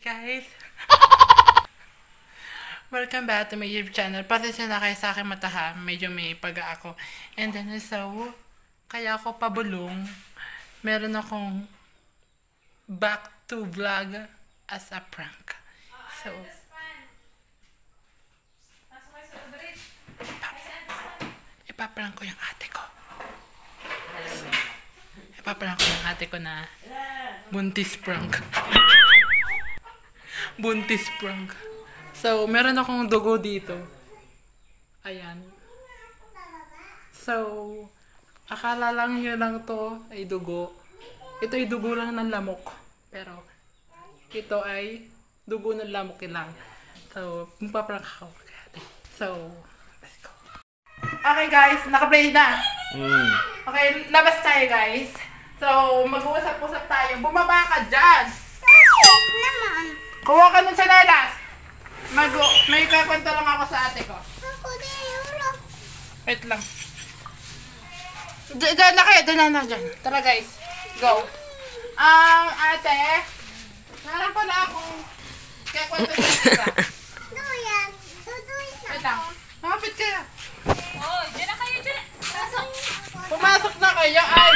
Guys, welcome back to my YouTube channel. Pasensya na kayo sa aking mata ha. Medyo may paga ako. And then so, kaya ako pabulong. Meron akong back to vlog as a prank. So, ipaprank ko yung ate ko. Ipaprank ko yung ate ko na buntis prank. Buntis prank. So, meron akong dugo dito. Ayan. So, akala lang nyo lang to ay dugo. Ito ay dugo lang ng lamok. Pero, ito ay dugo ng lamok lang. So, magpaprank ako. So, let's go. Okay guys, naka-play na. Okay, labas tayo guys. So, mag-uusap-usap tayo. Bumaba ka dyan! Naman. Kuha ka ng chanelas! May kakwento lang ako sa ate ko. Ako din. Wait lang. Diyan na kayo, diyan na dyan. Tara guys, go. Ate, nalang pala akong kakwento sa isa. Duyan. Duduin na. Wait lang. Mapit kayo. Oh, dyan na kayo dyan. Pasok. Pumasok na kayo. Ay,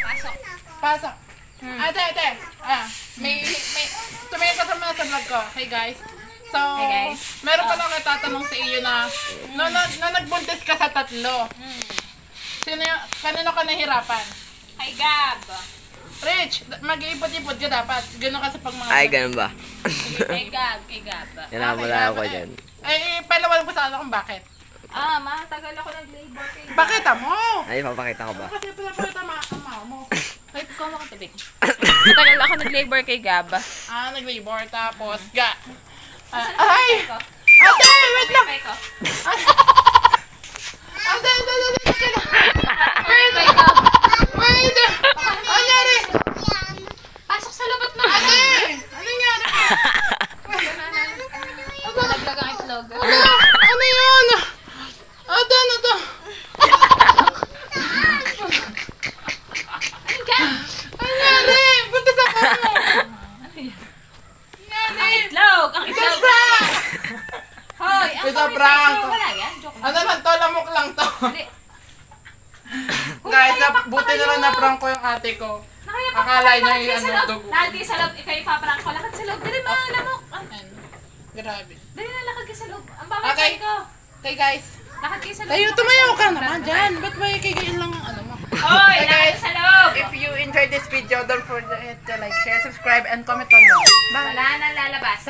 Pasok. pasok. Ate. Tumingin ka sa mga sa vlog ko. Hey guys. So, Hey guys. meron pa lang tatanong sa iyo na nung nagbuntis ka sa tatlo, kanino ka nahirapan? Hi, Gab. Rich, mag-iipot-ipot ka dapat. Gano'n kasi pag mga... Ay, ganun ba? Kay Gab. Kay Gab. Kinamula ako dyan. Ay, palawan ko sa ano kung bakit. Matagal ako nag-labor kay Gab. Pakita mo! Ay, papakita ko ba? Kasi pala mo. Wait, ikaw makatubig. Matagal ako nag-labor kay Gab. Nag-labor, tapos ga. Ay! Ay! Ate, wait lang! Ay, ko. Ate, Ay, ko. wait! Ano nangyari? Pasok sa loob na. Ate! Ano nangyari? Naglag ang itlog. Ano yun? Ate, ano to? Ano nangyari? Buntis ako mo! Ang itlog! Ang itlog! Hoy! Ang Ito prank! wala yan. Joke lang. Ano lang to? Lamok lang to. Hindi. Guys, buti na lang na-prank ko yung ate ko. Akala niya yung ano, dugo. Lahat kayo sa loob. Ikaw yung paparang ko. Lakad sa loob. Dali mga lamok. Ayan. Grabe. Dali na lakad kayo sa loob. Ang bawal Okay. ko. Okay guys. Lakad kayo sa loob. Tayo, tumayo ka naman dyan. Ba't ba ikigain lang ang ano mo? Hoy! Okay, Lakad guys. sa loob! If you enjoyed this video, don't forget to like, share, subscribe, and comment below. Bye! Wala na lalabas.